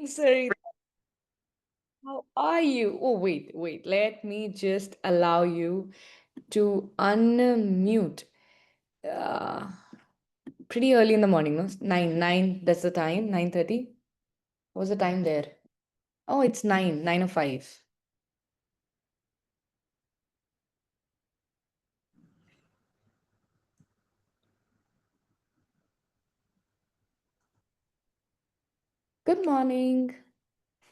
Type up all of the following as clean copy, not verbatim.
Sorry, how are you? Oh, wait. Let me just allow you to unmute. Uh, Pretty early in the morning, no? Nine, that's the time, 9:30. What's the time there? Oh, it's 9:05. Good morning.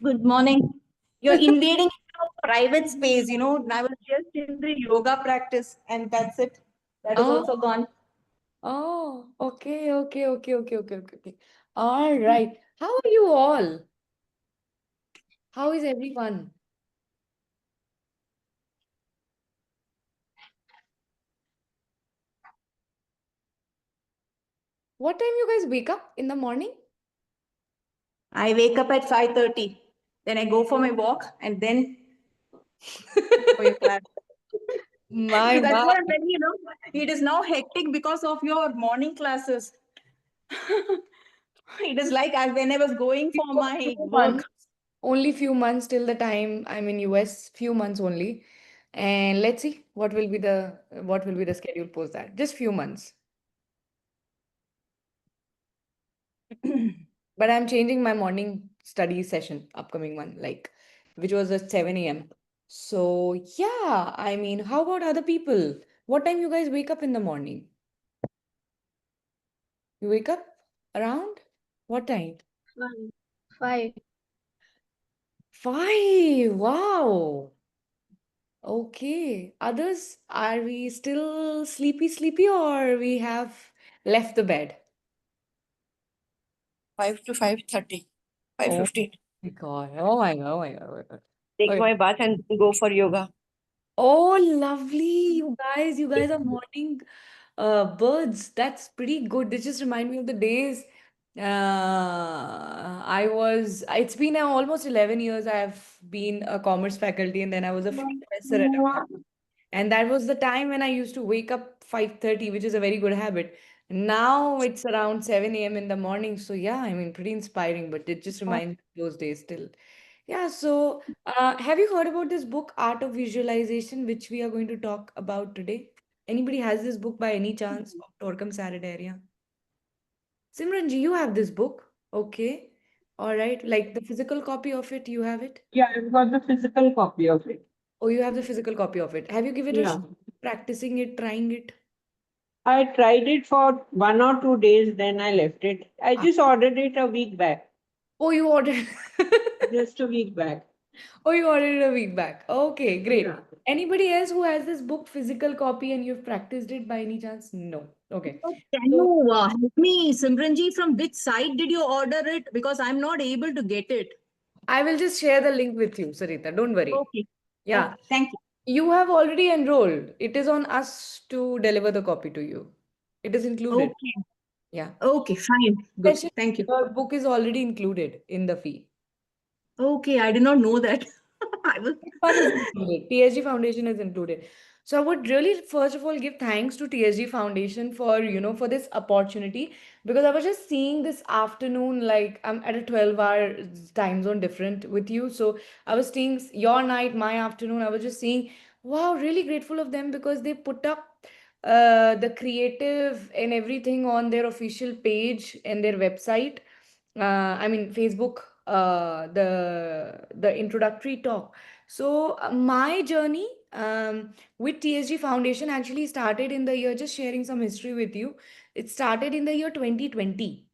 Good morning. You're invading into a private space. I was just in the yoga practice, and that's it. That is Oh, also gone. okay. All right. How are you all? How is everyone? What time you guys wake up in the morning? I wake up at 5:30. Then I go for my walk and then for your class. My, That's my. what I'm telling you. It is now hectic because of your morning classes. It is like when I was going Few for my months. work. Only few months till the time I'm in US, few months only. And let's see what will be the schedule post that. Just few months. But I'm changing my morning study session, upcoming one, like which was at 7 a.m. So yeah, I mean, how about other people? What time you guys wake up in the morning? You wake up around what time? 5. 5. Wow. Okay. Others, are we still sleepy, or we have left the bed? 5 to 5:30, Oh 5:15. my God. Oh my God. Take Okay. my bath and go for yoga. Oh, lovely. You guys are morning birds. That's pretty good. This just remind me of the days it's been almost 11 years I've been a commerce faculty, and then I was a free professor at a college. And that was the time when I used to wake up 5:30, which is a very good habit. Now it's around 7 a.m. in the morning. So yeah, I mean, pretty inspiring, but it just reminds me of those days still. Yeah, so have you heard about this book, Art of Visualization, which we are going to talk about today? Anybody has this book by any chance of Torkam area? Simranji, you have this book. Okay. All right. Like the physical copy of it, you have it? Yeah, I've got the physical copy of it. Oh, you have the physical copy of it. Have you given it a Yeah. practicing it, trying it? I tried it for 1 or 2 days, then I left it. I Ah. just ordered it a week back. Oh, you ordered. Just a week back. Oh, you ordered it a week back. Okay, great. Yeah. Anybody else who has this book physical copy and you've practiced it by any chance? No. Okay. Oh, can So you help me, Simranji, from which site did you order it? Because I'm not able to get it. I will just share the link with you, Sarita. Don't worry. Okay. Yeah. Okay. Thank you. You have already enrolled. It is on us to deliver the copy to you. It is included. Okay. Yeah. Okay. Fine. Good. Session, Thank you. your book is already included in the fee. Okay. I did not know that. I was. Which one is included? TSG Foundation is included. So I would really first of all give thanks to TSG Foundation for for this opportunity, because I was just seeing this afternoon, like I'm at a 12-hour time zone different with you. So I was seeing your night, my afternoon. I was just seeing, wow, really grateful of them because they put up the creative and everything on their official page and their website. I mean Facebook, the introductory talk. So my journey with TSG Foundation actually started in the year, just sharing some history with you. It started in the year 2020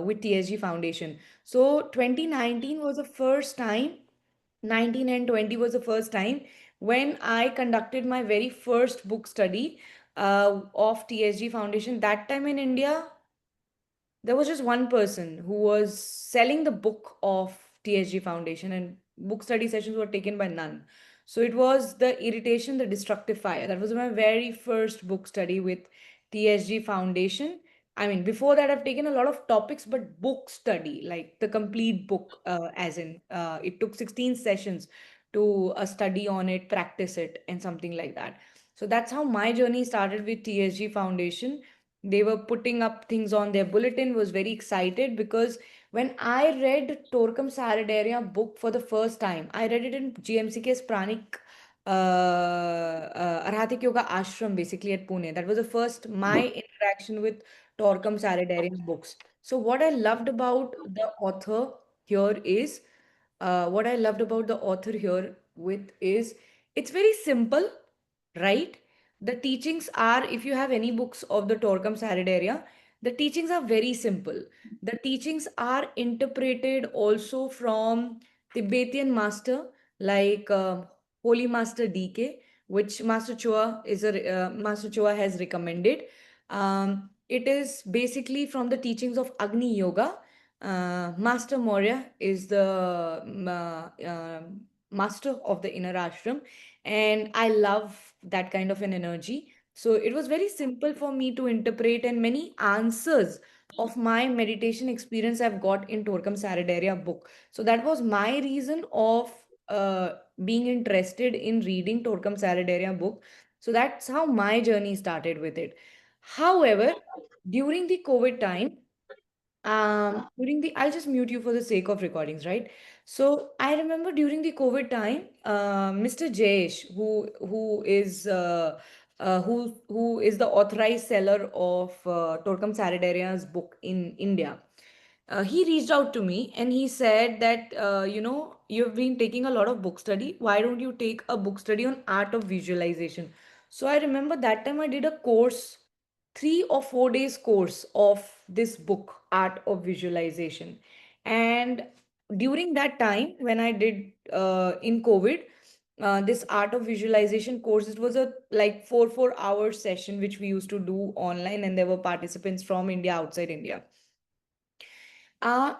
with TSG Foundation. So 2019 was the first time, 19 and 20 was the first time when I conducted my very first book study of TSG Foundation. That time in India, there was just one person who was selling the book of TSG Foundation, and book study sessions were taken by none. So it was The Irritation, the Destructive Fire. That was my very first book study with TSG Foundation. I mean, before that, I've taken a lot of topics, but book study, like the complete book, as in, it took 16 sessions to study on it, practice it, and something like that. So that's how my journey started with TSG Foundation. They were putting up things on their bulletin, was very excited because when I read Torkam Saradaria book for the first time, I read it in GMCK's Pranik Arhatik Yoga Ashram, basically at Pune. That was the first my interaction with Torkam Saradarian's books. So what I loved about the author here is what I loved about the author here with is it's very simple, right? The teachings are, if you have any books of the Torkam Saradaria, the teachings are very simple. The teachings are interpreted also from Tibetan master like Holy Master DK, which Master Chua Master Chua has recommended. It is basically from the teachings of Agni Yoga. Master Maurya is the master of the inner ashram, and I love that kind of an energy. So it was very simple for me to interpret, and many answers of my meditation experience I've got in Torkam Saradaria book. So that was my reason of being interested in reading Torkam Saradaria book. So that's how my journey started with it. However, during the COVID time, during the I'll just mute you for the sake of recordings, right? So I remember during the COVID time, Mr. Jayesh, who is the authorized seller of Torkam Saradaria's book in India, he reached out to me and he said that you've been taking a lot of book study. Why don't you take a book study on art of visualization? So I remember that time I did a course, 3 or 4 days course of this book, Art of Visualization. And during that time, when I did in COVID, this Art of Visualization course, it was a like 4 hour session which we used to do online, and there were participants from India, outside India. Uh,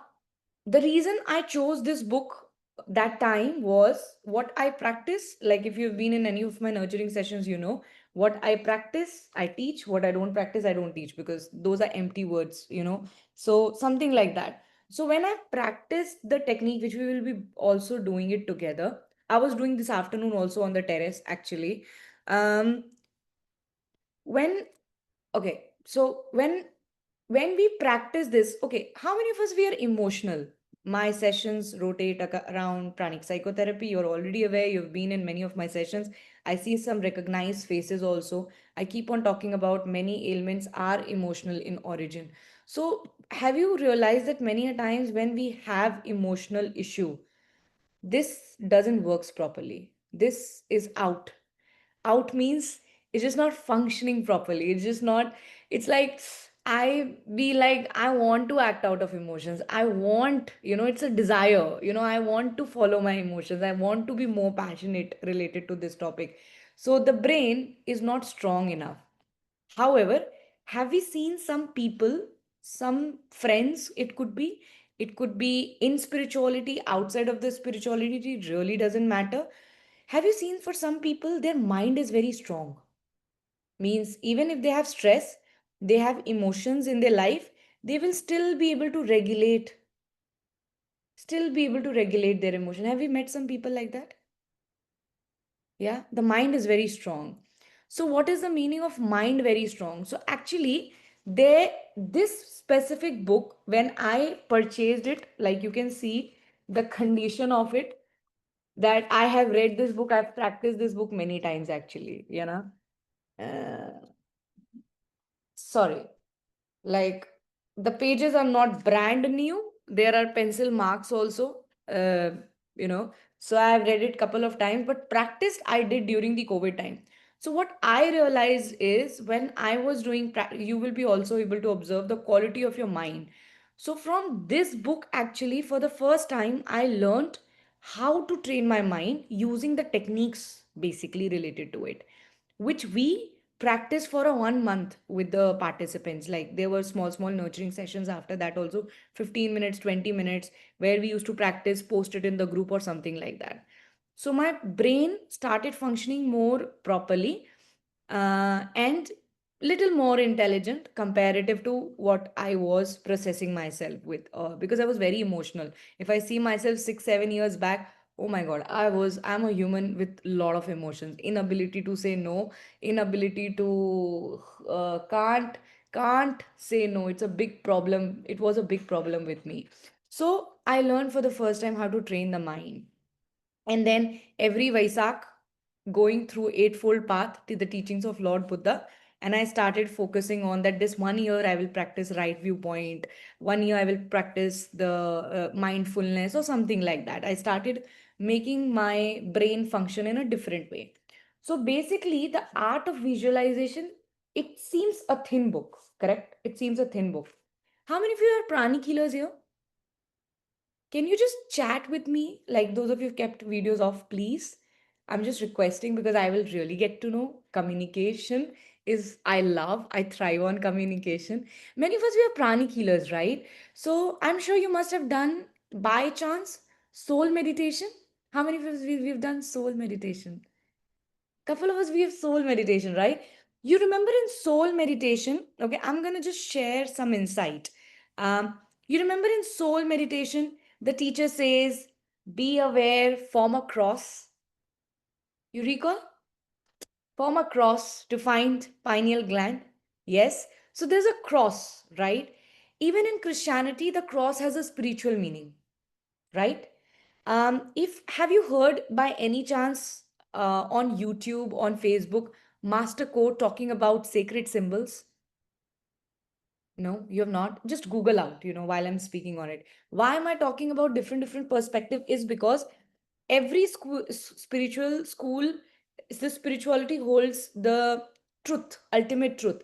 the reason I chose this book that time was what I practice. Like, if you've been in any of my nurturing sessions, you know what I practice, I teach. What I don't practice, I don't teach, because those are empty words. So, something like that. So, when I practiced the technique, which we will be also doing it together, I was doing this afternoon also on the terrace actually. Um, when Okay, so when we practice this, okay, how many of us we are emotional? My sessions rotate around pranic psychotherapy. You're already aware, you've been in many of my sessions. I see some recognized faces also. I keep on talking about many ailments are emotional in origin. So have you realized that many a times when we have emotional issue, this doesn't works properly. This is out means it's just not functioning properly. It's just not, it's like I be like, I want to act out of emotions. I want, it's a desire. I want to follow my emotions. I want to be more passionate related to this topic. So the brain is not strong enough. However, have we seen some people, some friends, it could be in spirituality, outside of the spirituality, it really doesn't matter. Have you seen for some people, their mind is very strong? Means even if they have stress, they have emotions in their life, they will still be able to regulate their emotion. Have you met some people like that? Yeah, the mind is very strong. So what is the meaning of mind very strong? So actually, this specific book, when I purchased it, like you can see the condition of it, that I have read this book, I've practiced this book many times actually. Uh, Sorry, like the pages are not brand new, there are pencil marks also. You know, so I have read it couple of times, but practiced I did during the COVID time. So what I realized is when I was doing you will be also able to observe the quality of your mind. So from this book, actually, for the first time, I learned how to train my mind using the techniques basically related to it, which we practiced for a 1 month with the participants. Like, there were small nurturing sessions after that also, 15 minutes, 20 minutes, where we used to practice, post it in the group or something like that. So my brain started functioning more properly, and little more intelligent comparative to what I was processing myself with, because I was very emotional. If I see myself 6 7 years back, oh my god, I'm a human with lot of emotions, inability to say no, inability to can't Can't say no. It's a big problem. It was a big problem with me. So I learned for the first time how to train the mind. And then every Vaisak going through eightfold path to the teachings of Lord Buddha. And I started focusing on that this 1 year I will practice right viewpoint. 1 year I will practice the mindfulness or something like that. I started making my brain function in a different way. So basically, the art of visualization, it seems a thin book, correct? It seems a thin book. How many of you are prani killers here? Can you just chat with me? Like those of you who've kept videos off, please. I'm just requesting because I will really get to know. Communication is, I thrive on communication. Many of us, we are prani healers, right? So I'm sure you must have done by chance soul meditation. How many of us we've done soul meditation? Couple of us, we have soul meditation, right? You remember in soul meditation, okay, I'm going to just share some insight. You remember in soul meditation, the teacher says, be aware, form a cross. You recall? Form a cross to find pineal gland. Yes. So there's a cross, right? Even in Christianity, the cross has a spiritual meaning, right? If have you heard by any chance on YouTube, on Facebook, Master Code talking about sacred symbols? No, you have not. Just Google out, while I'm speaking on it. Why am I talking about different perspective? Is because every school, spiritual school, the spirituality holds the truth, ultimate truth.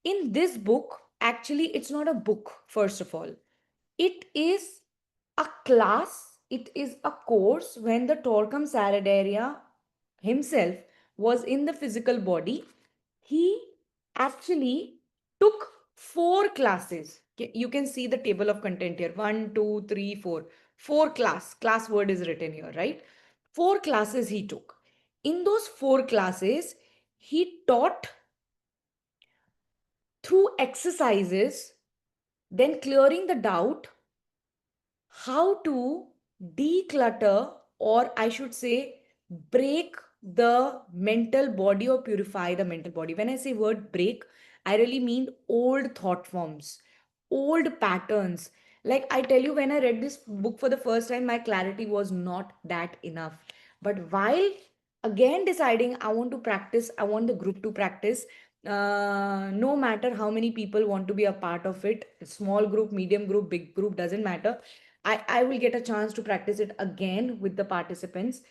In this book, actually, it's not a book, first of all. It is a class, it is a course when the Torkam Saradaria himself was in the physical body. He actually took 4 classes. You can see the table of content here. 1, 2, 3, 4. 4 class. Class word is written here, right? 4 classes he took. In those 4 classes, he taught through exercises, then clearing the doubt, how to declutter, or I should say break the mental body or purify the mental body. When I say word break, I really mean old thought forms, old patterns. Like I tell you, when I read this book for the first time, my clarity was not that enough. But while again deciding I want to practice, I want the group to practice, no matter how many people want to be a part of it, small group, medium group, big group, doesn't matter. I will get a chance to practice it again with the participants.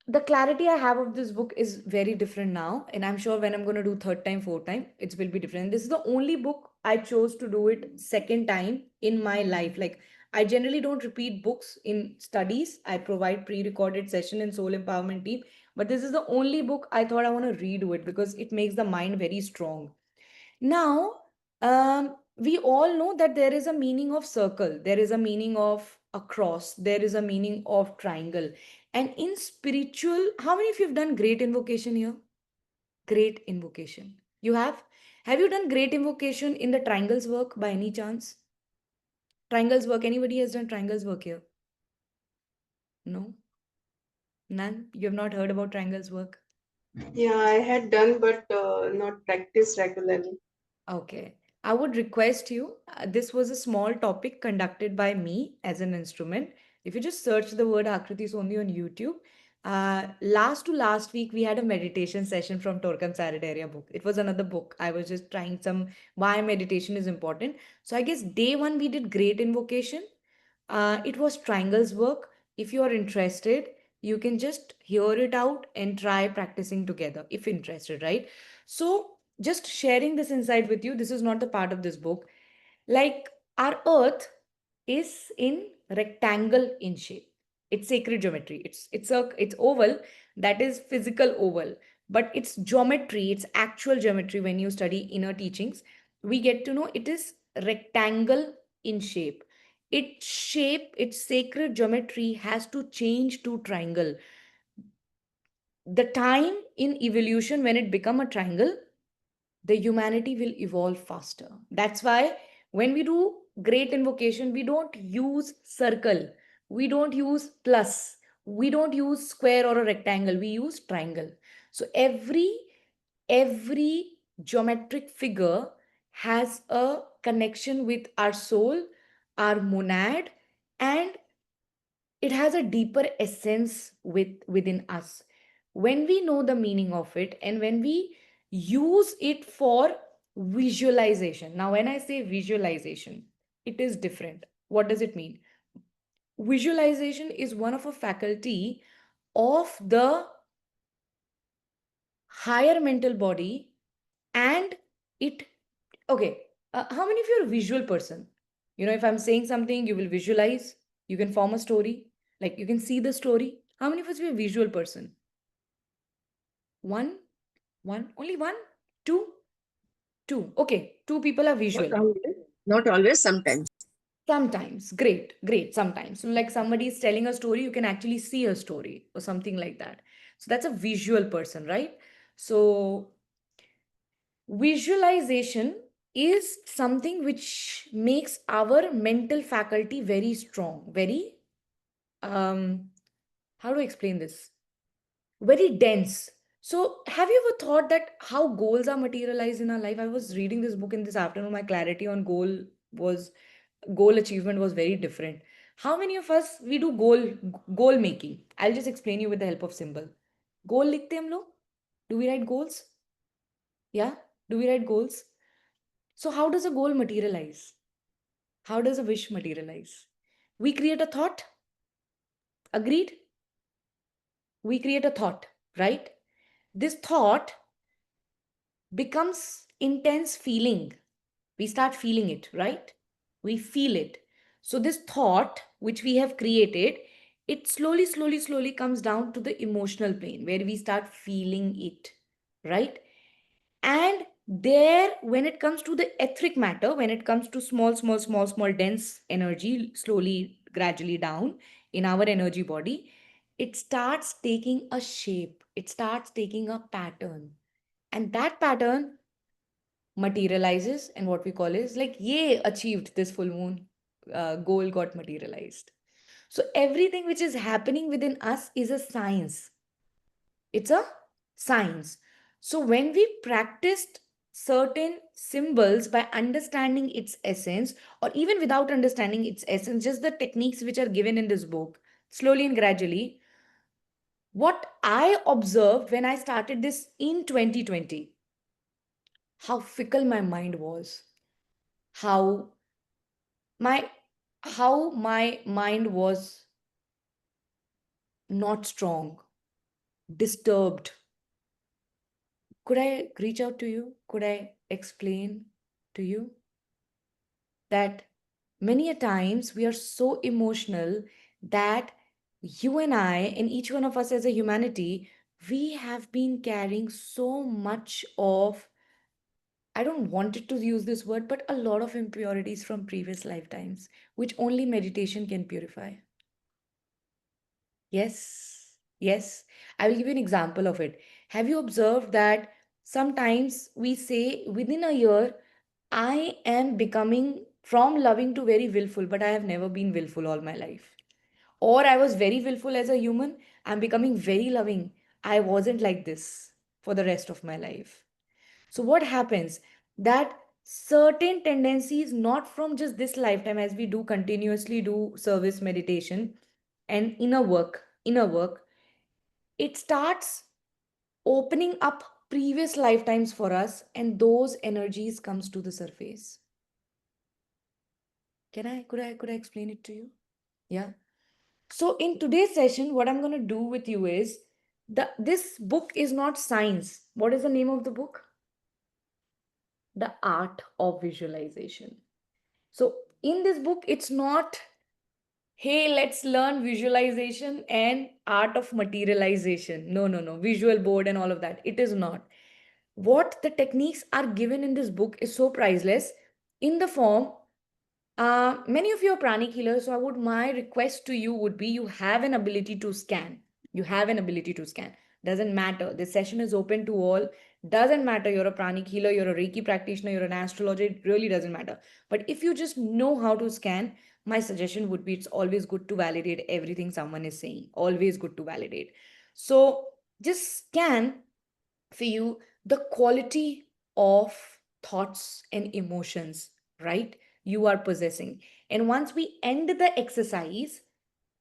The clarity I have of this book is very different now. And I'm sure when I'm going to do third time, fourth time, it will be different. This is the only book I chose to do it second time in my life. Like I generally don't repeat books in studies. I provide pre-recorded session in Soul Empowerment Team. But this is the only book I thought I want to redo it because it makes the mind very strong. Now, we all know that there is a meaning of circle, there is a meaning of a cross, there is a meaning of triangle. And in spiritual, how many of you have done great invocation here? Great invocation. You have? Have you done great invocation in the triangles work by any chance? Triangles work. Anybody has done triangles work here? No? None? You have not heard about triangles work? Yeah, I had done, but not practiced regularly. Okay. I would request you, this was a small topic conducted by me as an instrument. If you just search the word Akriti Sondhi on YouTube, last to last week, we had a meditation session from Torkam Saradaria book. It was another book. I was just trying some why meditation is important. So I guess day one, we did great invocation. It was triangles work. If you are interested, you can just hear it out and try practicing together if interested, right? So, just sharing this insight with you, this is not the part of this book. Like our earth is in rectangle in shape. It's sacred geometry. It's oval, that is physical oval, but it's geometry, it's actual geometry. When you study inner teachings, we get to know it is rectangle in shape. Its sacred geometry has to change to triangle. The time in evolution when it become a triangle, the humanity will evolve faster. That's why when we do great invocation, we don't use circle, we don't use plus, we don't use square or a rectangle, we use triangle. So every geometric figure has a connection with our soul, our monad, and it has a deeper essence within us. When we know the meaning of it and when we use it for visualization. Now, when I say visualization, it is different. What does it mean? Visualization is one of a faculty of the higher mental body, and it okay, how many of you are a visual person? If I'm saying something, you will visualize, you can form a story, like you can see the story. How many of us are a visual person? One, only one, two. Okay, two people are visual. Not always, sometimes. Sometimes, great, sometimes. So, like somebody is telling a story, you can actually see a story or something like that. So, that's a visual person, right? So, visualization is something which makes our mental faculty very strong, very, how do I explain this? Very dense. So, have you ever thought that how goals are materialized in our life? I was reading this book in this afternoon. My clarity on was goal achievement was very different. How many of us we do goal making? I'll just explain you with the help of symbol. Goal लिखते हम लोग? Do we write goals? Yeah? Do we write goals? So how does a goal materialize? How does a wish materialize? We create a thought. Agreed? We create a thought, right? This thought becomes intense feeling. We start feeling it, right? We feel it. So this thought which we have created, it slowly comes down to the emotional plane where we start feeling it, right? And there, when it comes to the etheric matter, when it comes to small dense energy, slowly gradually down in our energy body, it starts taking a shape, it starts taking a pattern, and that pattern materializes, and what we call is like, yay, achieved this full moon, goal got materialized. So everything which is happening within us is a science. It's a science. So when we practiced certain symbols by understanding its essence, or even without understanding its essence, just the techniques which are given in this book, slowly and gradually, what I observed when I started this in 2020, how fickle my mind was, how my my mind was not strong, disturbed. Could I reach out to you? Could I explain to you that many a times we are so emotional that you and I, and each one of us as a humanity, we have been carrying so much of, I don't want it to use this word, but a lot of impurities from previous lifetimes, which only meditation can purify. Yes, yes. I will give you an example of it. Have you observed that sometimes we say within a year, I am becoming from loving to very willful, but I have never been willful all my life. Or I was very willful as a human, I'm becoming very loving. I wasn't like this for the rest of my life. So, what happens? That certain tendencies, not from just this lifetime, as we do continuously do service meditation and inner work, it starts opening up previous lifetimes for us, and those energies comes to the surface. Could I explain it to you? Yeah. So in today's session, what I'm going to do with you is this book is not science. What is the name of the book? The Art of Visualization. So in this book, it's not, hey, let's learn visualization and art of materialization. No. Visual board and all of that. It is not. What the techniques are given in this book is so priceless in the form. Many of you are pranic healers, so my request to you would be, you have an ability to scan. You have an ability to scan. Doesn't matter. This session is open to all. Doesn't matter. You're a pranic healer, you're a Reiki practitioner, you're an astrologer. It really doesn't matter. But if you just know how to scan, my suggestion would be, it's always good to validate everything someone is saying. Always good to validate. So just scan for you the quality of thoughts and emotions, right? You are possessing. And once we end the exercise,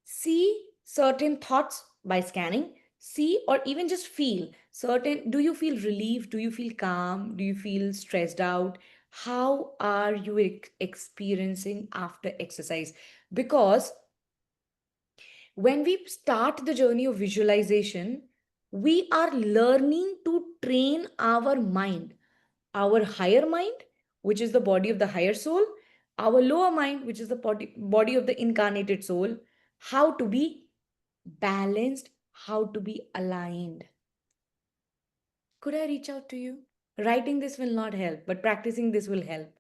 see certain thoughts by scanning, see or even just feel certain. Do you feel relief? Do you feel calm? Do you feel stressed out? How are you experiencing after exercise? Because when we start the journey of visualization, we are learning to train our mind, our higher mind, which is the body of the higher soul, our lower mind, which is the body of the incarnated soul, how to be balanced, how to be aligned. Could I reach out to you? Writing this will not help, but practicing this will help.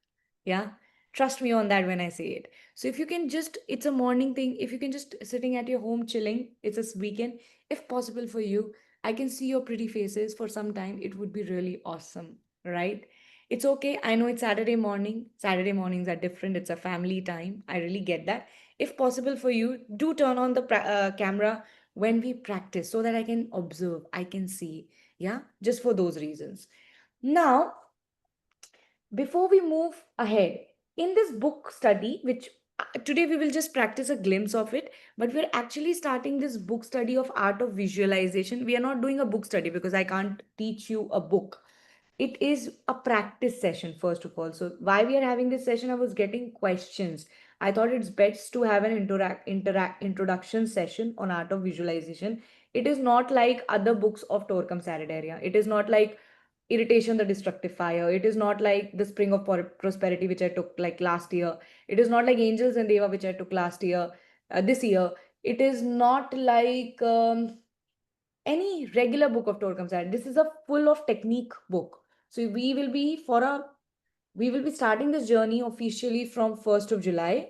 Yeah. Trust me on that when I say it. So if you can just, it's a morning thing. If you can just sitting at your home chilling, it's a weekend. If possible for you, I can see your pretty faces for some time. It would be really awesome, right? It's okay. I know it's Saturday morning. Saturday mornings are different. It's a family time. I really get that. If possible for you, do turn on the camera when we practice so that I can observe, I can see. Yeah, just for those reasons. Now, before we move ahead, in this book study, which today we will just practice a glimpse of it, but we're actually starting this book study of art of visualization. We are not doing a book study because I can't teach you a book. It is a practice session, first of all. So why we are having this session, I was getting questions. I thought it's best to have an introduction session on art of visualization. It is not like other books of Torkam Saridaria. It is not like Irritation, the Destructive Fire. It is not like The Spring of Prosperity, which I took like last year. It is not like Angels and Deva, which I took last year, this year. It is not like any regular book of Torkam Saridaria. This is a full of technique book. So we will be starting this journey officially from 1st of July,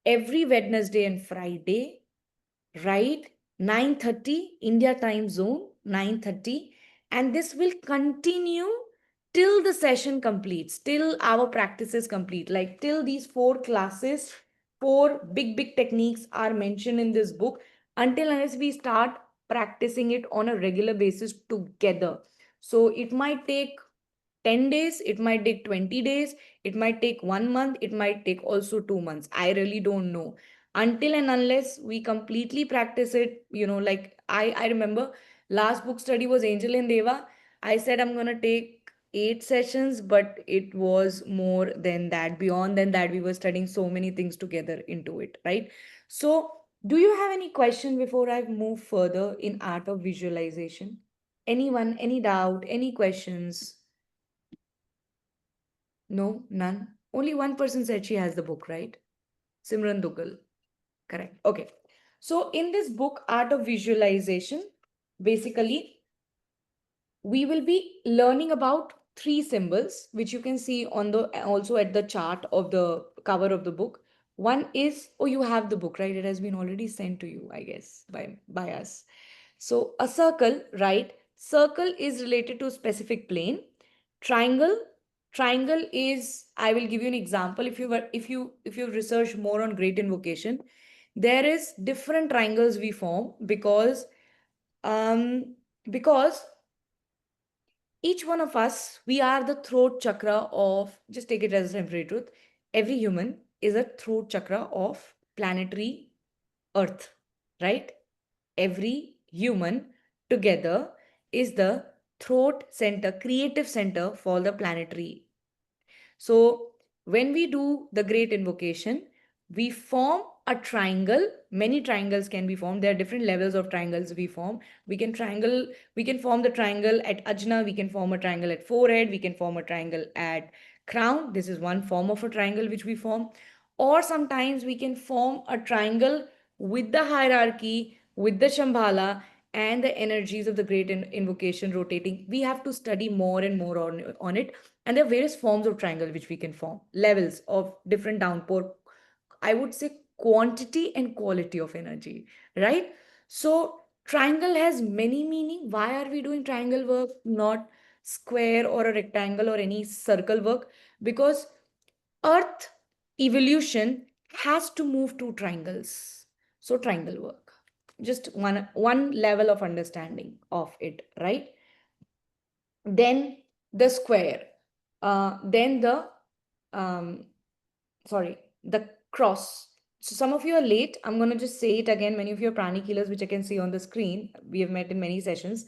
every Wednesday and Friday, right? 9:30 India time zone, 9:30, and this will continue till the session completes, till our practice is complete, like till these four classes, four big techniques are mentioned in this book, until unless we start practicing it on a regular basis together. So it might take 10 days, it might take 20 days, it might take 1 month, it might take also 2 months. I really don't know. Until and unless we completely practice it, like I remember last book study was Angel and Deva. I said I'm gonna take 8 sessions, but it was more than that. Beyond than that, we were studying so many things together into it, right? So, do you have any question before I move further in art of visualization? Anyone, any doubt, any questions? No, none. Only one person said she has the book, right? Simran Dugal. Correct. Okay. So in this book, Art of Visualization, basically, we will be learning about three symbols, which you can see on the also at the chart of the cover of the book. One is, oh, you have the book, right? It has been already sent to you, I guess, by us. So a circle, right? Circle is related to a specific plane. Triangle, triangle is, I will give you an example. If you research more on great invocation, there is different triangles we form um because each one of us, we are the throat chakra of, just take it as a temporary truth. Every human is a throat chakra of planetary Earth, right? Every human together is the throat center, creative center for the planetary. So when we do the great invocation, we form a triangle. Many triangles can be formed. There are different levels of triangles we form. We can form the triangle at ajna, we can form a triangle at forehead, we can form a triangle at crown. This is one form of a triangle which we form. Or sometimes we can form a triangle with the hierarchy, with the Shambhala, and the energies of the great invocation rotating. We have to study more and more on it. And there are various forms of triangle which we can form, levels of different downpour. I would say quantity and quality of energy, right? So triangle has many meaning. Why are we doing triangle work, not square or a rectangle or any circle work? Because Earth evolution has to move to triangles. So triangle work. Just one level of understanding of it, right? Then the square. Then um, the cross. So some of you are late. I'm going to just say it again. Many of you are pranic healers, which I can see on the screen. We have met in many sessions.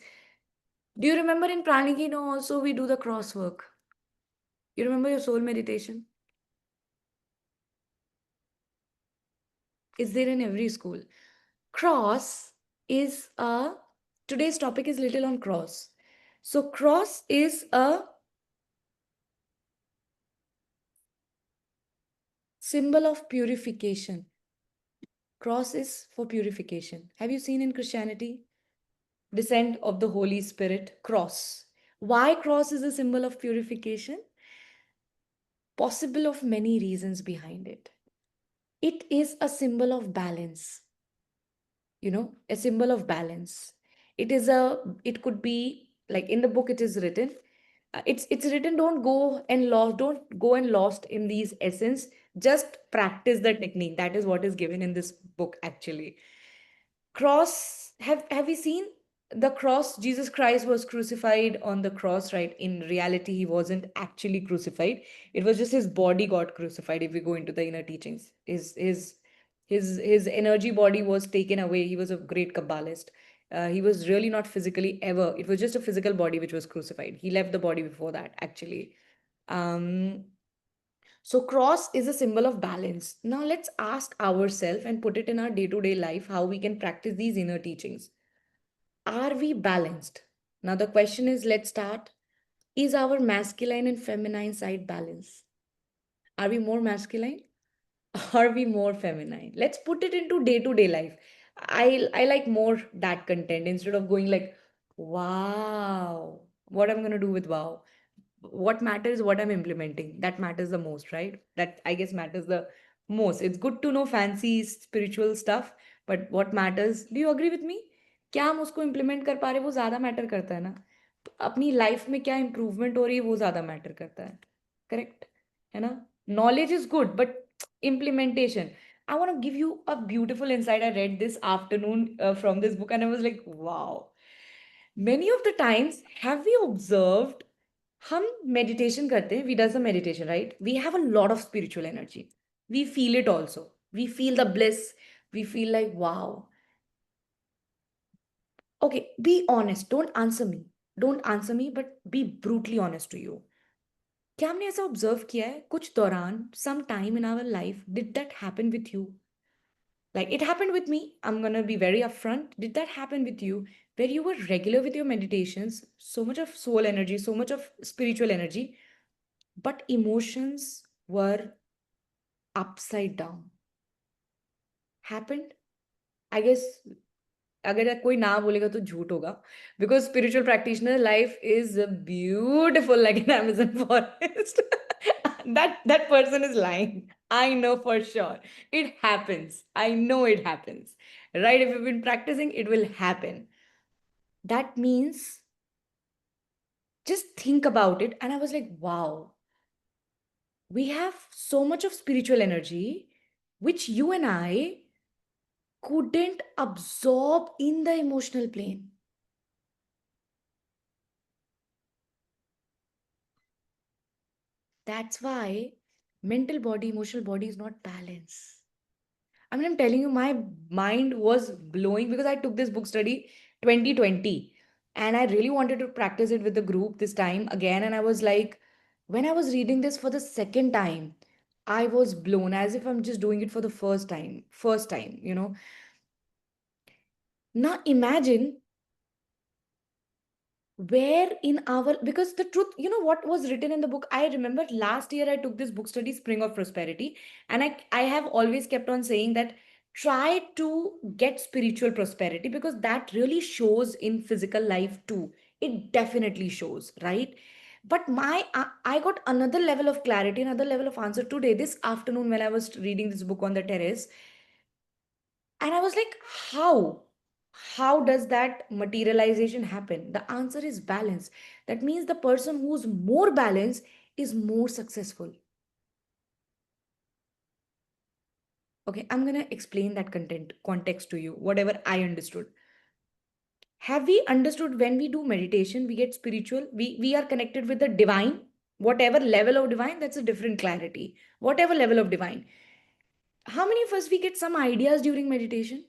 Do you remember in pranic healing also we do the cross work? You remember your soul meditation? Is there in every school? Cross is a, today's topic is little on cross. So cross is a symbol of purification. Cross is for purification. Have you seen in Christianity? Descent of the Holy Spirit, cross. Why cross is a symbol of purification? Possible of many reasons behind it. It is a symbol of balance, a symbol of balance. It could be like in the book it is written. It's written, don't go and lost in these essence. Just practice the technique. That is what is given in this book actually. Cross, have you seen the cross? Jesus Christ was crucified on the cross, right? In reality he wasn't actually crucified. It was just his body got crucified. If we go into the inner teachings, his energy body was taken away. He was a great kabbalist. He was really not physically ever. It was just a physical body which was crucified. He left the body before that actually. So cross is a symbol of balance. Now let's ask ourselves and put it in our day-to-day life how we can practice these inner teachings. Are we balanced? Now the question is, let's start. Is our masculine and feminine side balanced? Are we more masculine? Are we more feminine? Let's put it into day-to-day life. I like more that content instead of going like, wow, what I'm gonna do with wow. What matters is what I'm implementing. That matters the most, right? That I guess matters the most. It's good to know fancy spiritual stuff, but what matters, do you agree with me? क्या हम उसको implement कर पा रहे हैं, वो ज़्यादा matter करता है ना. अपनी life में क्या improvement हो रही है वो ज़्यादा matter करता है. Correct? है ना? Knowledge is good, but implementation. I want to give you a beautiful insight. I read this afternoon from this book and I was like, wow. Many of the times, have we observed, हम meditation करते हैं, we does the meditation, right? We have a lot of spiritual energy. We feel it also. We feel the bliss. We feel like, wow. Okay, be honest. Don't answer me. Don't answer me, but be brutally honest to you. क्या हमने ऐसा observe किया है कुछ दौरान some time in our life, did that happen with you? Like it happened with me. I'm going to be very upfront. Did that happen with you where you were regular with your meditations, so much of soul energy, so much of spiritual energy, but emotions were upside down? Happened? I guess अगर कोई ना बोलेगा तो झूठ होगा, because spiritual practitioner life is beautiful like an Amazon forest. That person is lying. I know for sure. It happens. I know it happens. Right? If you've been practicing, it will happen. That means just think about it. And I was like, wow, we have so much of spiritual energy, which you and I couldn't absorb in the emotional plane. That's why mental body, emotional body is not balanced. I mean, I'm telling you, my mind was blowing because I took this book study 2020 and I really wanted to practice it with the group this time again. And I was like, when I was reading this for the second time, I was blown as if I'm just doing it for the first time. First time. Now imagine where in our, because the truth, what was written in the book. I remember last year I took this book study, Spring of Prosperity, and I have always kept on saying that try to get spiritual prosperity because that really shows in physical life too. It definitely shows, right? But I got another level of clarity, another level of answer today this afternoon when I was reading this book on the terrace. And I was like, how? How does that materialization happen? The answer is balance. That means the person who's more balanced is more successful. Okay, I'm going to explain that context to you, whatever I understood. Have we understood when we do meditation, we get spiritual, we are connected with the divine, Whatever level of divine, that's a different clarity. Whatever level of divine. How many of us we get some ideas during meditation?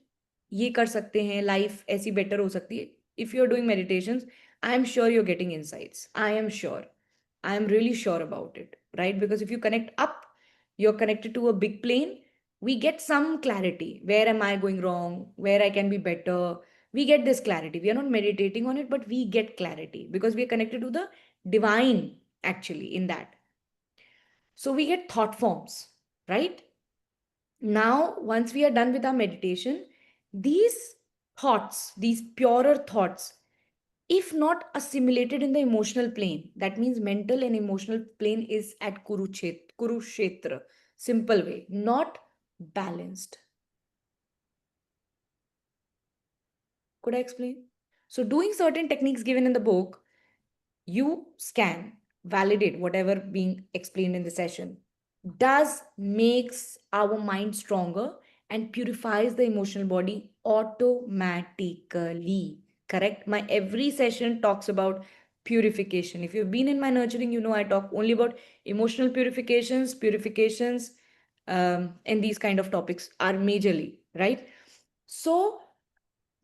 ये कर सकते हैं, life ऐसी better हो सकती है. If you're doing meditations, I am sure you're getting insights. I am sure. I am really sure about it, right? Because if you connect up, you're connected to a big plane. We get some clarity. Where am I going wrong? Where I can be better? We get this clarity. We are not meditating on it, but we get clarity because we are connected to the divine actually in that. So we get thought forms, right? Now, once we are done with our meditation, these thoughts, these purer thoughts, if not assimilated in the emotional plane, that means mental and emotional plane is at Kurukshetra, simple way, not balanced. Could I explain? So, doing certain techniques given in the book, you scan, validate whatever being explained in the session, does makes our mind stronger and purifies the emotional body automatically. Correct? My every session talks about purification. If you've been in my nurturing, you know I talk only about emotional purifications, and these kind of topics are majorly right. So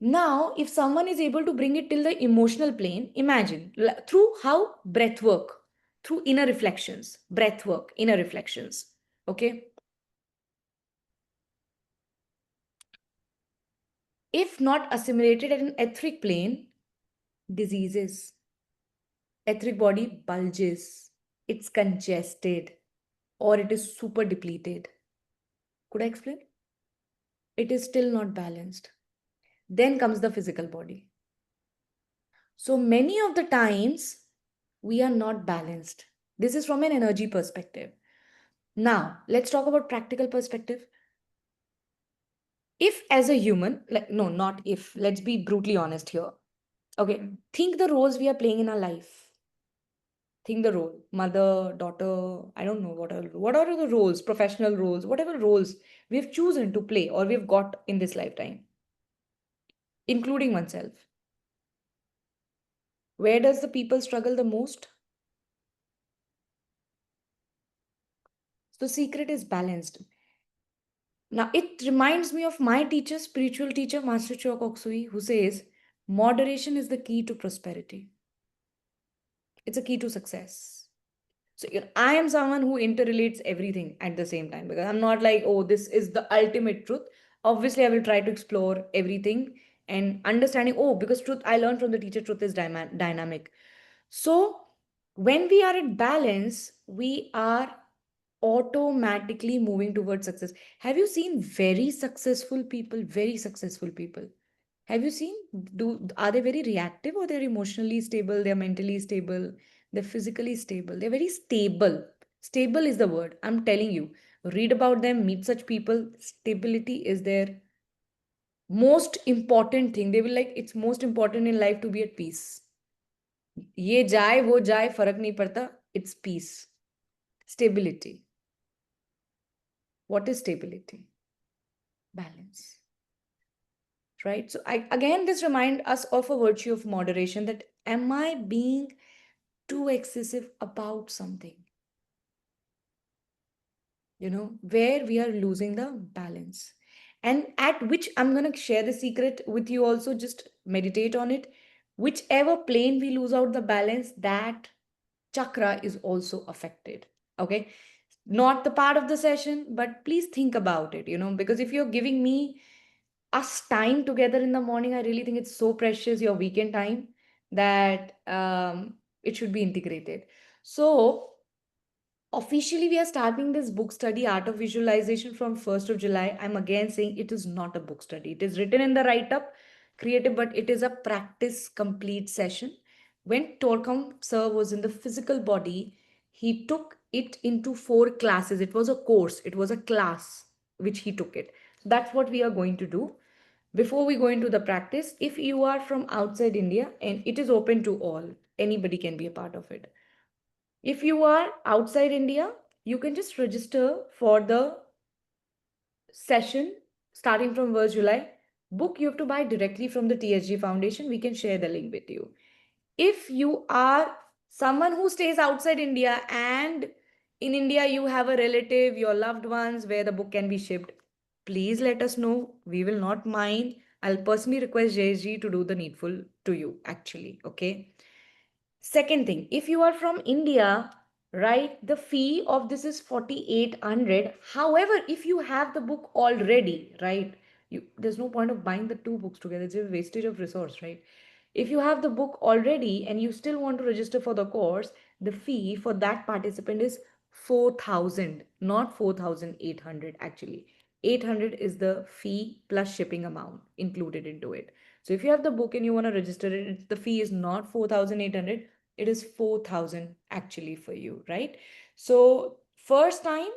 now, if someone is able to bring it till the emotional plane, imagine through how breath work, through inner reflections, breath work, inner reflections. Okay. If not assimilated at an etheric plane, diseases, etheric body bulges, it's congested, or it is super depleted. Could I explain? It is still not balanced. Then comes the physical body. So many of the times we are not balanced. This is from an energy perspective. Now, let's talk about practical perspective. If as a human, like no, not if, let's be brutally honest here. Okay, think the roles we are playing in our life. Think the role, mother, daughter, I don't know what are the roles, professional roles, whatever roles we've chosen to play or we've got in this lifetime, including oneself. Where does the people struggle the most? So secret is balanced. Now, it reminds me of my teacher, spiritual teacher, Master Choa Kok Sui, who says, moderation is the key to prosperity. It's a key to success. So, I am someone who interrelates everything at the same time because I'm not like, oh, this is the ultimate truth. Obviously, I will try to explore everything and understanding, oh, because truth, I learned from the teacher, truth is dynamic. So, when we are at balance, we are automatically moving towards success. Have you seen very successful people? Very successful people. Have you seen? Are they very reactive or they're emotionally stable? They're mentally stable. They're physically stable. They're very stable. Stable is the word. I'm telling you. Read about them. Meet such people. Stability is their most important thing. They will like it's most important in life to be at peace. ये जाए वो जाए फर्क नहीं पड़ता. It's peace. Stability. What is stability? Balance. Right? So again, this remind us of a virtue of moderation, that am I being too excessive about something? Where we are losing the balance. And at which I'm going to share the secret with you also, just meditate on it. Whichever plane we lose out the balance, that chakra is also affected. Okay. Not the part of the session, but please think about it, because if you're giving me us time together in the morning, I really think it's so precious, your weekend time, that it should be integrated. So officially, we are starting this book study, Art of Visualization, from 1st of July. I'm again saying it is not a book study. It is written in the write-up, creative, but it is a practice complete session. When Torkam sir was in the physical body, he took it into 4 classes. It was a course, it was a class which he took it. That's what we are going to do. Before we go into the practice, if you are from outside India, and it is open to all, anybody can be a part of it. If you are outside India, you can just register for the session starting from 1st July. Book you have to buy directly from the TSG Foundation. We can share the link with you. If you are Someone who stays outside India and in India you have a relative, your loved ones, where the book can be shipped, please let us know. We will not mind. I'll personally request JSG to do the needful to you, actually. Okay. Second thing, if you are from India, right, the fee of this is 4,800. However, if you have the book already, right, there's no point of buying the two books together. It's a wastage of resource, right? If you have the book already and you still want to register for the course, the fee for that participant is 4,000, not 4,800 actually. 800 is the fee plus shipping amount included into it. So if you have the book and you want to register it, the fee is not 4,800, it is 4,000 actually for you, right? So first time,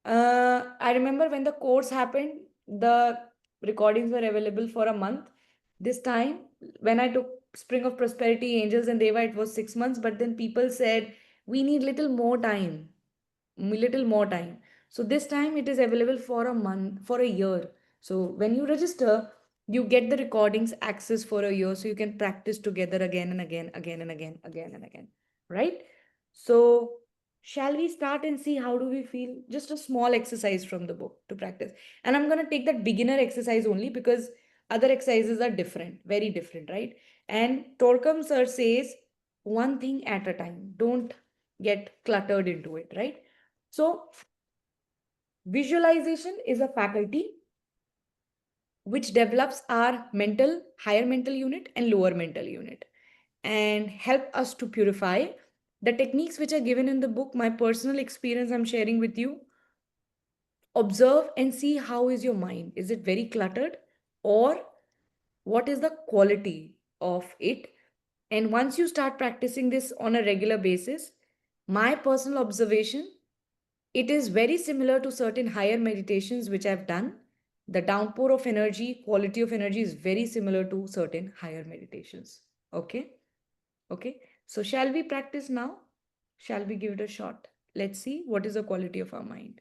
I remember when the course happened, the recordings were available for a month. This time, when I took Spring of Prosperity, Angels and Deva, it was 6 months. But then people said, we need little more time, little more time. So this time it is available for a month, for a year. So when you register, you get the recordings access for a year, so you can practice together again and again, again and again, again and again, right? So shall we start and see how do we feel? Just a small exercise from the book to practice. And I'm going to take that beginner exercise only because other exercises are different, very different, right? And Torkam sir says one thing at a time. Don't get cluttered into it, right? So visualization is a faculty which develops our mental, higher mental unit and lower mental unit and help us to purify. The techniques which are given in the book, my personal experience I'm sharing with you. Observe and see how is your mind. Is it very cluttered or what is the quality of it? And once you start practicing this on a regular basis, my personal observation, it is very similar to certain higher meditations which I've done. The downpour of energy, quality of energy is very similar to certain higher meditations. Okay? Okay. So, shall we practice now? Shall we give it a shot? Let's see what is the quality of our mind.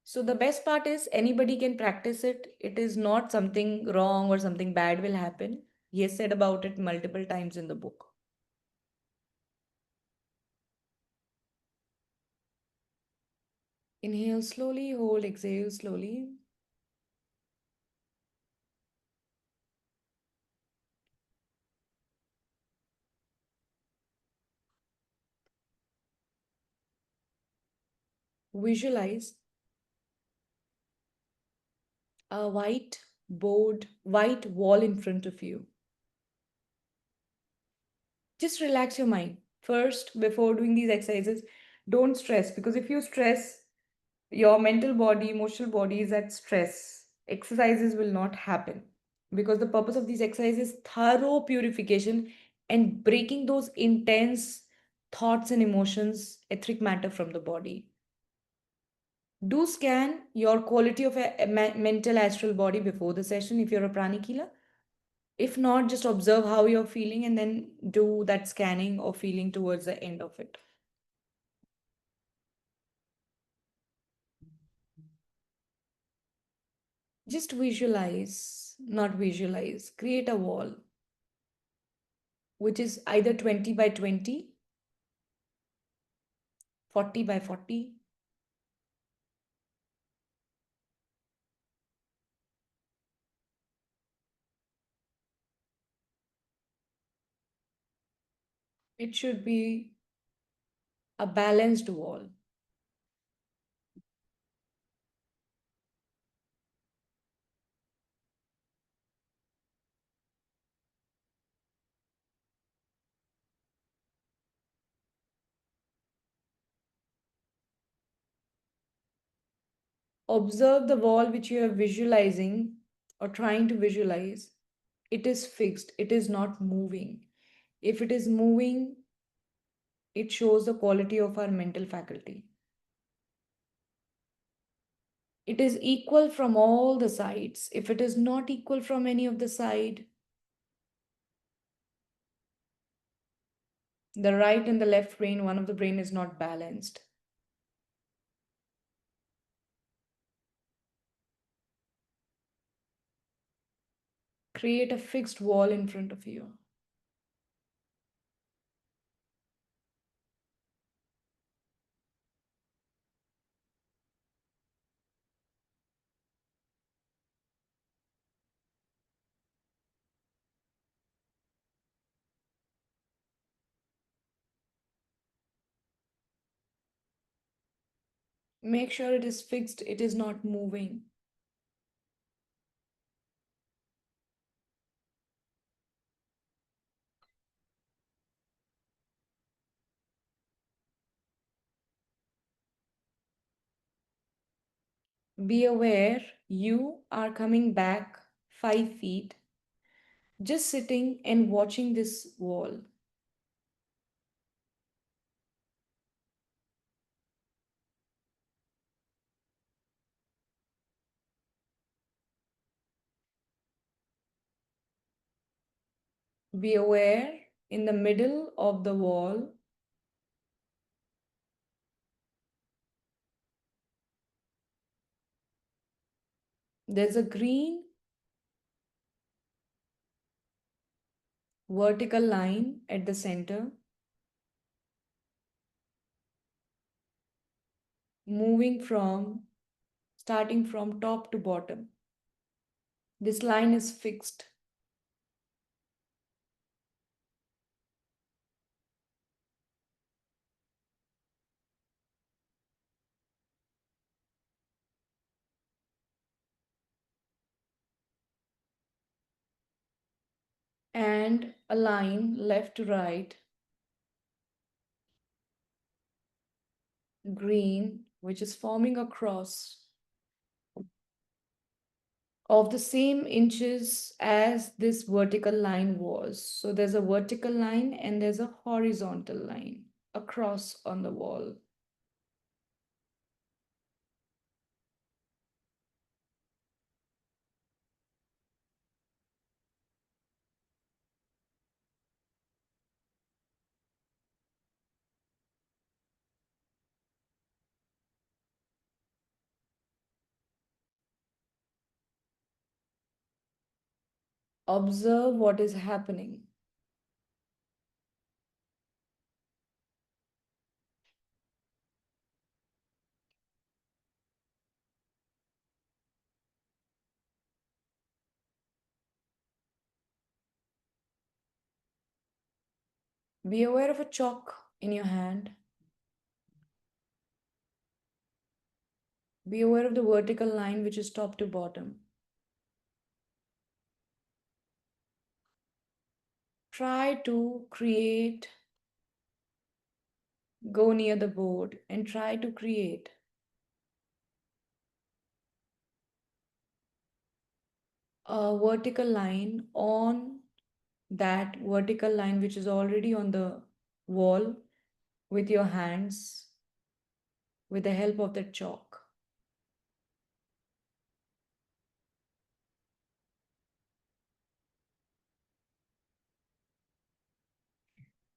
So, the best part is anybody can practice it. It is not something wrong or something bad will happen. He has said about it multiple times in the book. Inhale slowly, hold, exhale slowly. Visualize a white wall in front of you. Just relax your mind. First, before doing these exercises, don't stress because if you stress, your mental body, emotional body is at stress. Exercises will not happen because the purpose of these exercises is thorough purification and breaking those intense thoughts and emotions, etheric matter from the body. Do scan your quality of a mental astral body before the session if you're a pranic healer. If not, just observe how you're feeling and then do that scanning or feeling towards the end of it. Just visualize, not visualize, create a wall which is either 20 by 20, 40 by 40. It should be a balanced wall. Observe the wall which you are visualizing or trying to visualize. It is fixed, it is not moving. If it is moving, it shows the quality of our mental faculty. It is equal from all the sides. If it is not equal from any of the side, the right and the left brain, one of the brain is not balanced. Create a fixed wall in front of you. Make sure it is fixed, it is not moving. Be aware you are coming back 5 feet, just sitting and watching this wall. Be aware in the middle of the wall, there's a green vertical line at the center, moving from starting from top to bottom. This line is fixed. And a line left to right, green, which is forming a cross of the same inches as this vertical line was. So there's a vertical line and there's a horizontal line across on the wall. Observe what is happening. Be aware of a chalk in your hand. Be aware of the vertical line which is top to bottom. Try to create, go near the board and try to create a vertical line on that vertical line which is already on the wall with your hands with the help of the chalk.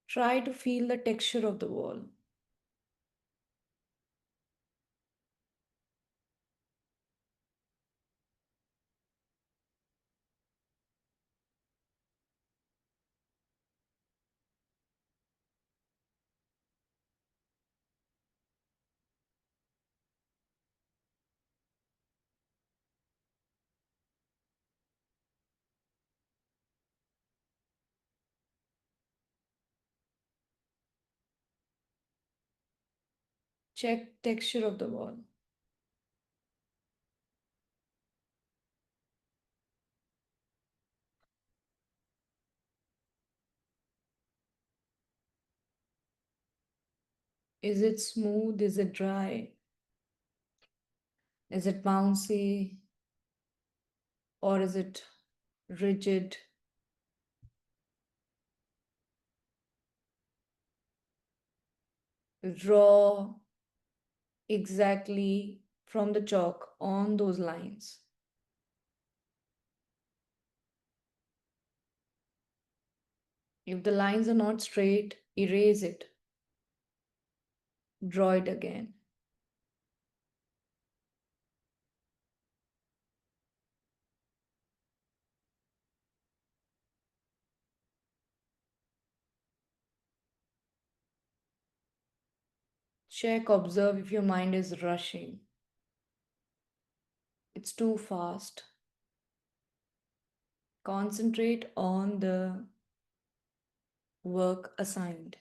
Try to feel the texture of the wall. Check texture of the wall. Is it smooth? Is it dry? Is it bouncy? Or is it rigid? Raw exactly from the chalk on those lines. If the lines are not straight, erase it. Draw it again. Check, observe if your mind is rushing. It's too fast. Concentrate on the work assigned.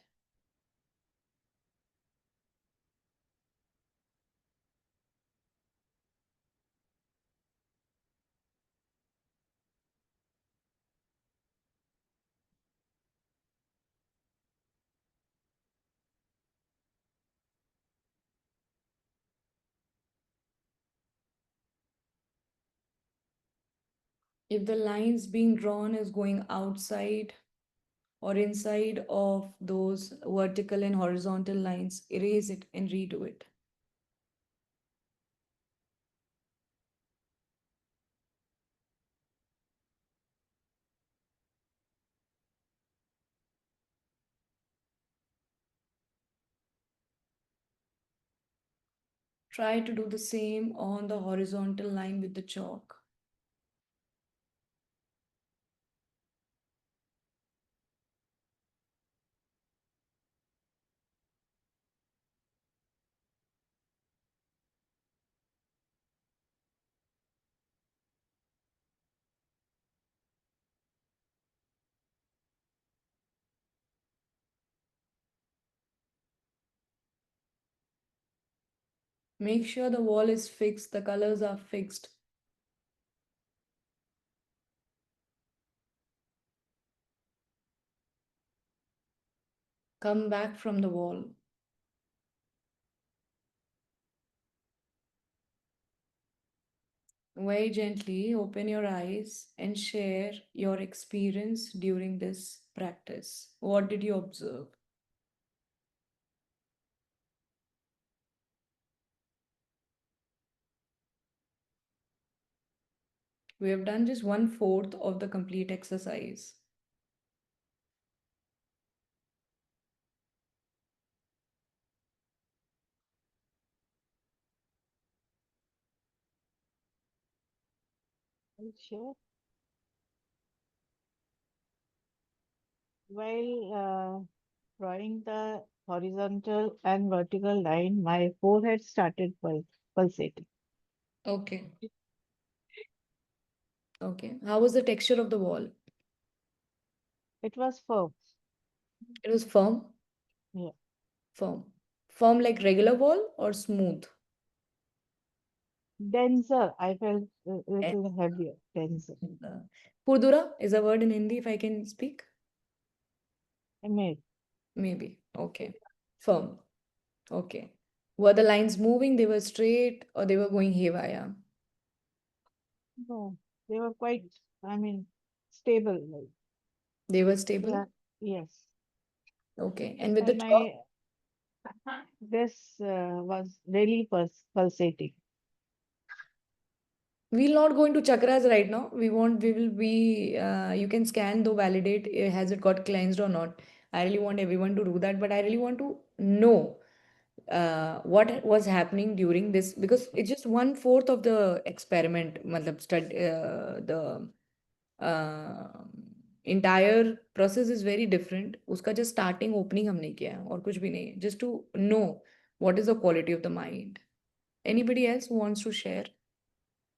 If the lines being drawn is going outside or inside of those vertical and horizontal lines, erase it and redo it. Try to do the same on the horizontal line with the chalk. Make sure the wall is fixed, the colors are fixed. Come back from the wall. Very gently open your eyes and share your experience during this practice. What did you observe? We have done just 1/4 of the complete exercise. Sure. While drawing the horizontal and vertical line, my forehead started pulsating. Okay. Okay. How was the texture of the wall? It was firm. It was firm? Yeah. Firm. Firm like regular wall or smooth? Denser. I felt a Eh, little heavier. Denser. Kurdura is a word in Hindi if I can speak? I made. Maybe. Okay. Firm. Okay. Were the lines moving? They were straight or they were going haywire? No, they were quite, stable. Like, They were stable? yeah. Yes. Okay. And with the And chalk? this was really pulsating. We'll not go into chakras right now. We will be, you can scan though, validate, has it got cleansed or not. I really want everyone to do that, but I really want to know what was happening during this because it's just 1/4 of the experiment. Matlab, the uh, entire process is very different. उसका just starting opening हमने किया है और कुछ भी नहीं है. Just to know what is the quality of the mind. Anybody else who wants to share?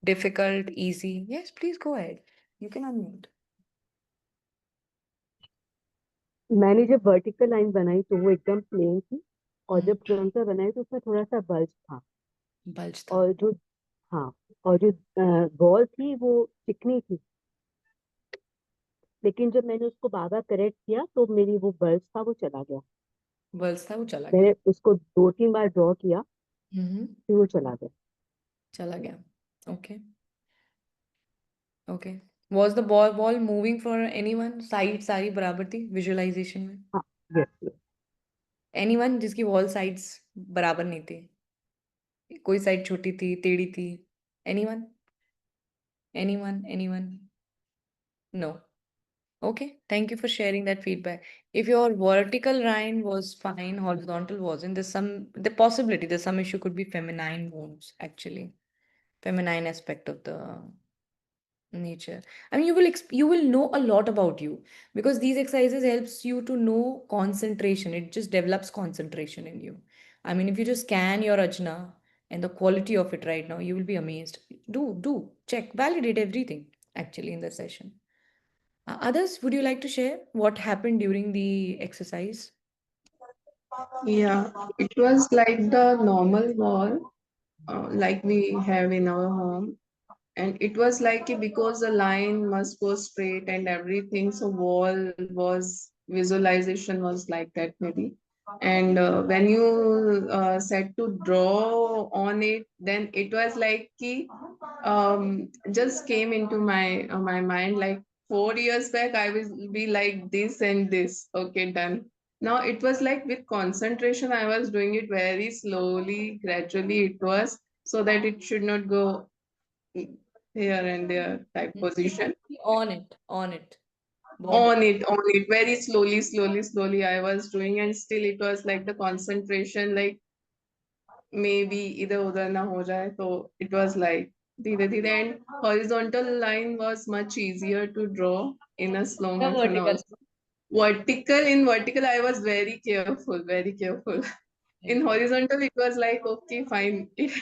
Difficult, easy. Yes, please go ahead. You can unmute. मैंने जब वर्टिकल लाइन बनाई तो वो एकदम प्लेन थी और हम्म, जब फ्रंटल बनाई तो उसमें थोड़ा सा बल्ज था बल्ज था. और जो हाँ और जो वॉल थी वो चिकनी थी लेकिन जब मैंने उसको बाबा करेक्ट किया तो मेरी वो बल्ज था वो चला गया बल्ज था वो चला गया. मैंने उसको 2-3 बार ड्रॉ किया हम्म, फिर वो चला गया चला गया. Okay. Okay. Was the wall moving for anyone? Side सारी बराबर थी visualization में. हाँ यस Anyone जिसकी wall sides बराबर नहीं थी. कोई साइड छोटी थी, टेढ़ी थी. Anyone? Anyone? Anyone? No. Okay, thank you for sharing that feedback. If your vertical line was fine, horizontal wasn't, the possibility, there's some issue could be feminine wounds, actually. Feminine aspect of the nature. I mean, you will know a lot about you, because these exercises helps you to know concentration. It just develops concentration in you. I mean, if you just scan your ajna and the quality of it right now, you will be amazed. Do check, validate everything actually in the session. Others, would you like to share what happened during the exercise? Yeah, it was like the normal wall, like we have in our home. And it was like because the line must go straight and everything, so wall was visualization was like that maybe. And when you said to draw on it, then it was like ki, just came into my mind like 4 years back I will be like this and this. Okay, done. Now it was like with concentration I was doing it very slowly, gradually it was, so that it should not go here and there type position. On it. Body. On it very slowly I was doing, and still it was like the concentration, like maybe इधर उधर ना हो जाए, so it was like धीरे धीरे. And horizontal line was much easier to draw in a slow The motion vertical. also. In vertical I was very careful, very careful. In Okay. horizontal it was like okay, fine. This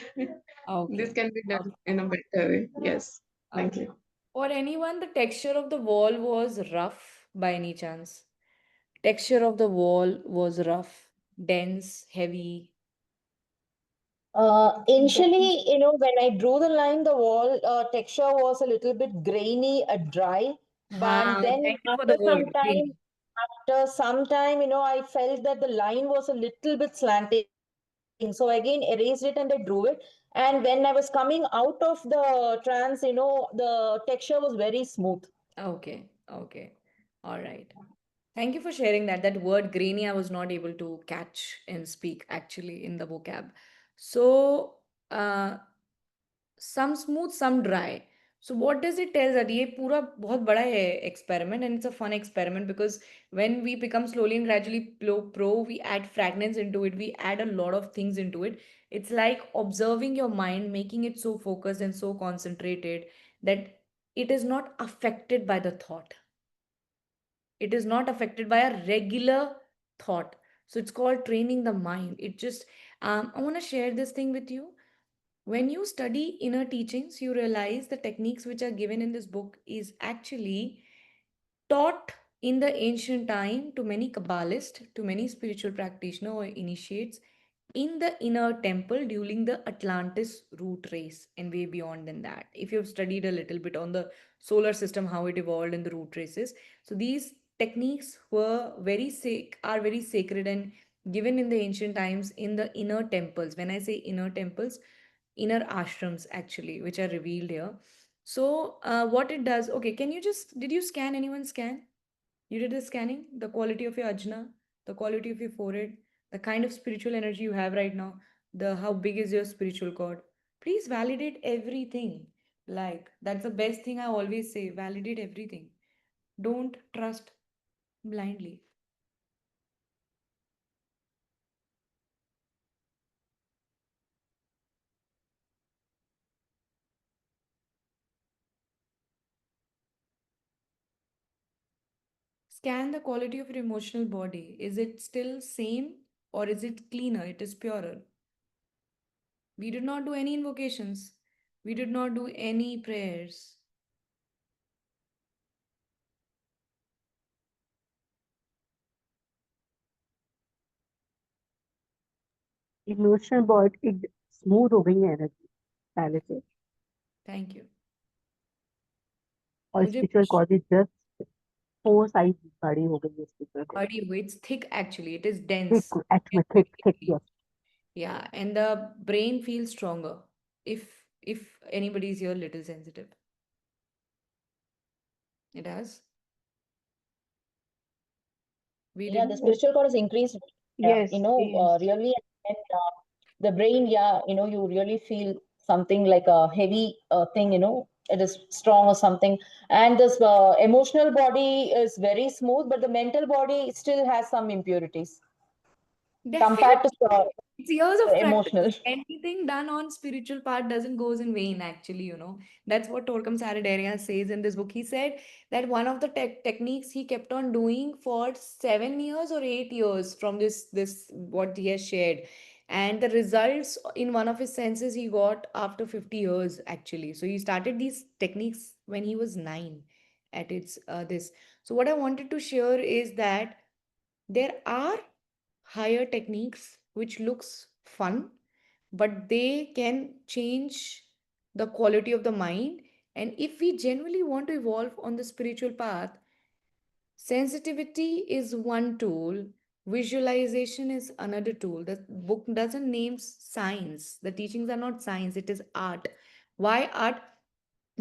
Okay. can be done in a better way. Yes, thank Okay. you. For anyone, the texture of the wall was rough by any chance? Texture of the wall was rough, dense, heavy. Initially, when I drew the line, the wall texture was a little bit grainy, dry. But then Thank you for the word. Green. after some time, I felt that the line was a little bit slanting. So again, erased it and I drew it. And when I was coming out of the trance, the texture was very smooth. Okay. Okay. All right. Thank you for sharing that. That word grainy, I was not able to catch and speak actually in the vocab. So, uh, some smooth, some dry. So what does it tell that ये पूरा बहुत बड़ा है experiment, and it's a fun experiment because when we become slowly and gradually pro, we add fragments into it, we add a lot of things into it. It's like observing your mind, making it so focused and so concentrated that it is not affected by the thought. It is not affected by a regular thought. So it's called training the mind. It just I want to share this thing with you. When you study inner teachings, you realize the techniques which are given in this book is actually taught in the ancient time to many Kabbalists, to many spiritual practitioners or initiates in the inner temple during the Atlantis root race and way beyond than that. If you've studied a little bit on the solar system, how it evolved in the root races, so these techniques are very sacred and given in the ancient times in the inner temples. When I say inner temples, inner ashrams actually, which are revealed here. So, what it does, okay, did you scan anyone scan? You did the scanning, the quality of your ajna, the quality of your forehead, the kind of spiritual energy you have right now, the how big is your spiritual cord. Please validate everything. Like, that's the best thing I always say, validate everything. Don't trust blindly. Scan the quality of your emotional body. Is it still same or is it cleaner? It is purer. We did not do any invocations. We did not do any prayers. Emotional body एक smooth हो गई है energy पहले से Thank you. और मुझे spiritual cause just 4 size बड़ी हो गई है spiritual cause body, it's thick actually. It is dense. Thick actually thick yes Yeah, and the brain feels stronger. If anybody is here little sensitive, it has. We Yeah, the didn't. spiritual cord is increased. Yes, yes. Really, and the brain, yeah, you really feel something like a heavy thing, it is strong or something. And this emotional body is very smooth, but the mental body still has some impurities. compared to It's years of practice. emotional. Anything done on spiritual part doesn't goes in vain, actually, you know. That's what Torkam Saradaria says in this book. He said that one of the techniques he kept on doing for 7 years or 8 years from this what he has shared. And the results in one of his senses he got after 50 years, actually. So he started these techniques when he was 9 at its this. So what I wanted to share is that there are higher techniques which looks fun, but they can change the quality of the mind. And if we genuinely want to evolve on the spiritual path, sensitivity is one tool, visualization is another tool. The book doesn't name science, the teachings are not science, it is art. Why art?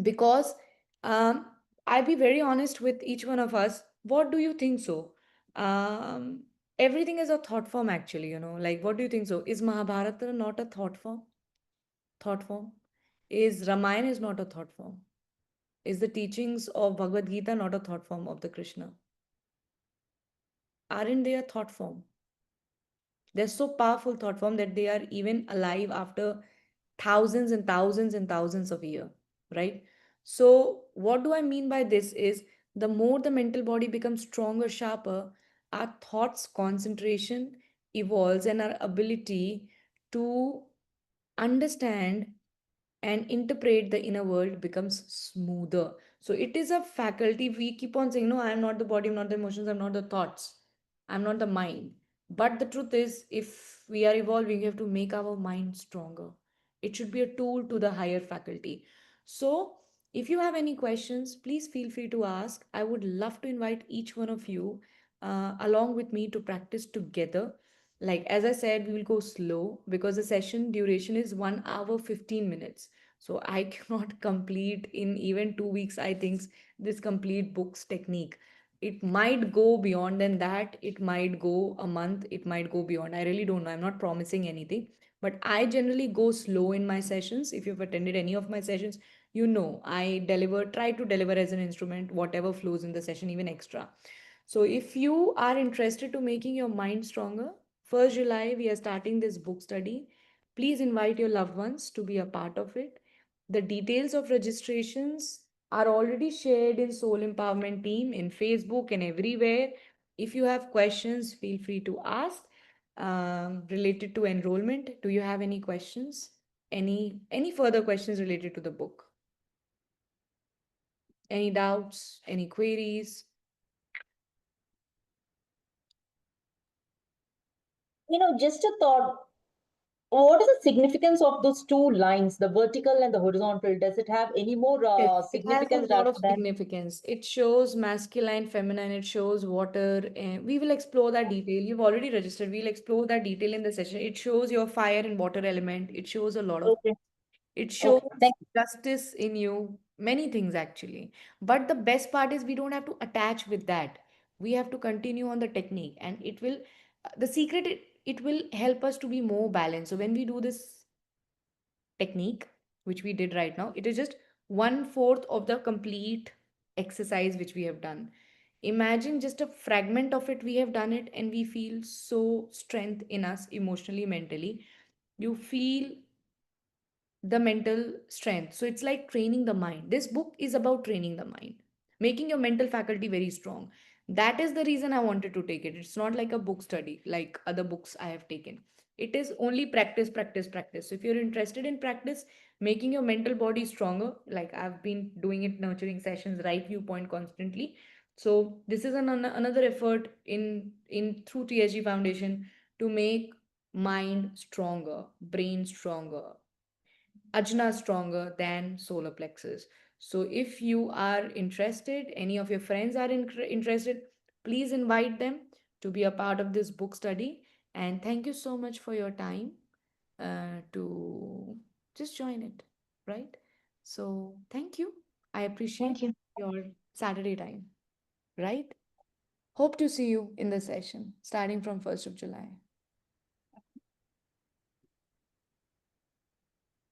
Because I'll be very honest with each one of us. What do you think so? Um, Everything is a thought form, actually, you know. Like, what do you think so? Is Mahabharata not a thought form? Thought form? Is Ramayana is not a thought form? Is the teachings of Bhagavad Gita not a thought form of the Krishna? Aren't they a thought form? They're so powerful thought form that they are even alive after thousands and thousands and thousands of years, right? So what do I mean by this is the more the mental body becomes stronger, sharper, our thoughts concentration evolves and our ability to understand and interpret the inner world becomes smoother. So it is a faculty. We keep on saying, no, I am not the body, I'm not the emotions, I'm not the thoughts, I'm not the mind. But the truth is, if we are evolving, we have to make our mind stronger. It should be a tool to the higher faculty. So if you have any questions, please feel free to ask. I would love to invite each one of you along with me to practice together. Like as I said, we will go slow because the session duration is 1 hour 15 minutes. So I cannot complete in even 2 weeks, I think, this complete books technique. It might go beyond than that. It might go a month. It might go beyond. I really don't know. I'm not promising anything. But I generally go slow in my sessions. If you've attended any of my sessions, you know I try to deliver as an instrument, whatever flows in the session, even extra. So if you are interested to making your mind stronger, 1st July, we are starting this book study. Please invite your loved ones to be a part of it. The details of registrations are already shared in Soul Empowerment Team in Facebook and everywhere. If you have questions, feel free to ask related to enrollment. Do you have any questions? Any further questions related to the book? Any doubts? Any queries? Just a thought. What is the significance of those two lines, the vertical and the horizontal? Does it have any more Yes, it has a significance lot rather of than? significance. It shows masculine, feminine, it shows water, and we will explore that detail. You've already registered. We'll explore that detail in the session. It shows your fire and water element. It shows a lot of, Okay, it shows okay, thank you. justice in you, many things actually. But the best part is we don't have to attach with that. We have to continue on the technique, and it will, the secret, it will help us to be more balanced. So when we do this technique, which we did right now, it is just 1/4 of the complete exercise which we have done. Imagine just a fragment of it, we have done it, and we feel so strength in us emotionally, mentally. You feel the mental strength. So it's like training the mind. This book is about training the mind, making your mental faculty very strong. That is the reason I wanted to take it. It's not like a book study like other books I have taken. It is only practice, practice, practice. So if you're interested in practice, making your mental body stronger, like I've been doing it, nurturing sessions, right viewpoint constantly. So this is another effort in through TSG Foundation to make mind stronger, brain stronger, ajna stronger than solar plexus. So if you are interested, any of your friends are interested, please invite them to be a part of this book study. And thank you so much for your time to just join it, right? So thank you. I appreciate Thank you. your Saturday time, right? Hope to see you in the session starting from 1st of July.